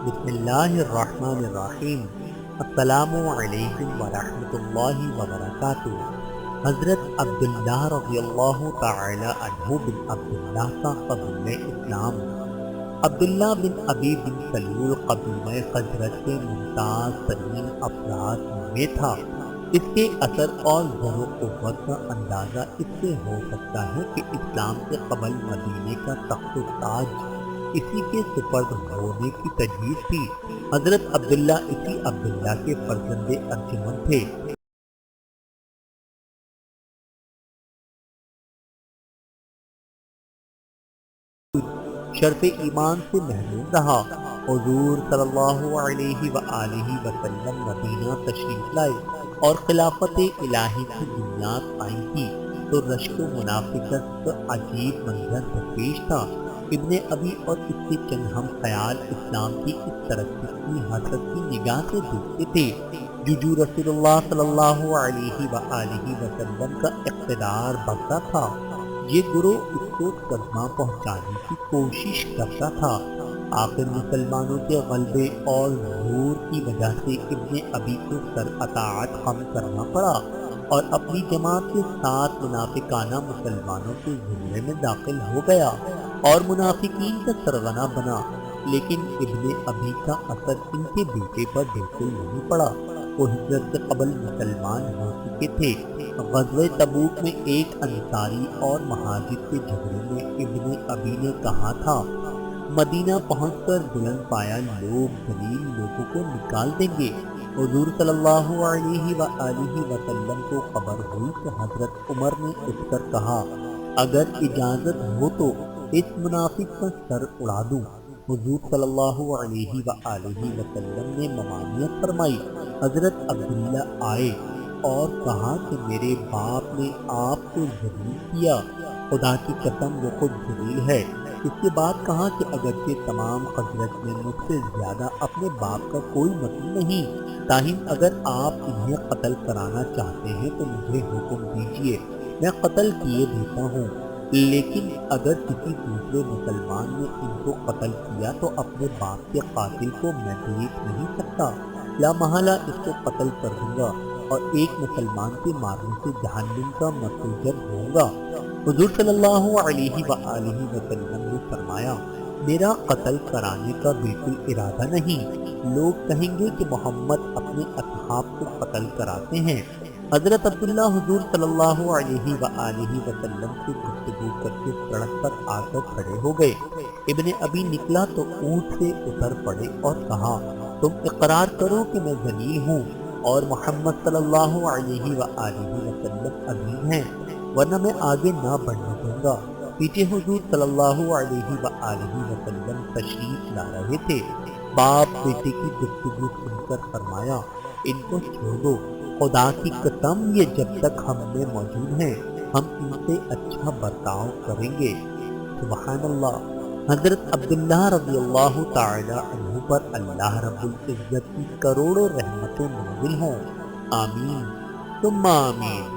بسم اللہ الرحمن الرحیم۔ السلام علیکم ورحمۃ اللہ وبرکاتہ۔ حضرت عبداللہ رضی اللہ تعالی عنہ بن عبداللہ کا قبول اسلام۔ عبداللہ بن ابی بن سلول قبیلہ خزرج کے ممتاز ترین افراد میں تھا۔ اس کے اثر اور زر و قوت کا اندازہ اس سے ہو سکتا ہے کہ اسلام سے قبل مدینے کا تخت و تاج اسی کے سپرد ہونے کی تجویز تھی۔ حضرت عبداللہ اسی عبداللہ کے فرزند ارجمند تھے۔ شرف ایمان سے محروم رہا۔ حضور صلی اللہ علیہ وآلہ وسلم مدینہ تشریف لائے اور خلافت الہی کی بنیاد آئی تھی تو رشک و منافقت کا عجیب منظر درپیش تھا۔ ابن ابی اور اس کے چند ہم خیال اسلام کی اس ترقی کی حسرت کی نگاہ سے دیکھتے تھے جو رسول اللہ صلی اللہ علیہ وآلہ وسلم کا اقتدار بڑھتا تھا۔ یہ گروہ اس کو صدمہ پہنچانے کی کوشش کرتا تھا۔ آخر مسلمانوں کے غلبے اور ظہور کی وجہ سے ابن ابی کو سر اطاعت خم کرنا پڑا اور اپنی جماعت کے ساتھ منافقانہ مسلمانوں کے زمرے میں داخل ہو گیا اور منافقین کا سرغنہ بنا۔ لیکن ابن ابی کا اثر ان کے بیٹے پر بالکل نہیں پڑا۔ وہ ہجرت سے قبل مسلمان ہو چکے تھے۔ غزوہ تبوک میں ایک انصاری اور مہاجر کے جھگڑے میں ابن ابی نے کہا تھا مدینہ پہنچ کر بلند پایا لوگ ذلیل لوگوں کو نکال دیں گے۔ حضور صلی اللہ علیہ وآلہ وسلم کو خبر ہوئی تو حضرت عمر نے اٹھ کر کہا اگر اجازت ہو تو اس منافق کا سر اڑا دوں۔ حضور صلی اللہ علیہ وآلہ وسلم نے ممانعت فرمائی۔ حضرت عبداللہ آئے اور کہا کہ میرے باپ نے آپ کو ذلیل کیا، خدا کی قسم وہ خود ذلیل ہے۔ اس کے بعد کہا کہ اگرچہ تمام خزرج میں مجھ سے زیادہ اپنے باپ کا کوئی مطلب نہیں، تاہم اگر آپ انہیں قتل کرانا چاہتے ہیں تو مجھے حکم دیجیے، میں قتل کیے دیتا ہوں۔ لیکن اگر کسی دوسرے مسلمان نے ان کو قتل کیا تو اپنے باپ کے قاتل کو میں دیکھ نہیں سکتا، لا محالہ اس کو قتل کر دوں گا اور ایک مسلمان کے مارنے سے جہنم کا مسجر ہوں گا۔ حضور صلی اللہ علیہ وآلہ وسلم نے فرمایا میرا قتل کرانے کا بالکل ارادہ نہیں، لوگ کہیں گے کہ محمد اپنے اصحاب کو قتل کراتے ہیں۔ حضرت عبداللہ حضور صلی اللہ علیہ وآلہ وسلم سے گفتگو کر کے سڑک پر آ کر کھڑے ہو گئے۔ ابن ابی نکلا تو اونٹ سے اتر پڑے اور کہا تم اقرار کرو کہ میں ذلیل ہوں اور محمد صلی اللہ علیہ وآلہ وسلم عظیم ہیں، ورنہ میں آگے نہ بڑھنے دوں گا۔ پیچھے حضور صلی اللہ علیہ وآلہ وسلم تشریف لا رہے تھے۔ باپ بیٹے کی گفتگو سن کر فرمایا ان کو چھوڑ دو، خدا کی قسم یہ جب تک ہم میں موجود ہیں ہم ان سے اچھا برتاؤ کریں گے۔ سبحان اللہ۔ حضرت عبداللہ رضی اللہ تعالی عنہ پر اللہ رب العزت کی کروڑوں رحمتیں نازل ہوں۔ آمین ثم آمین۔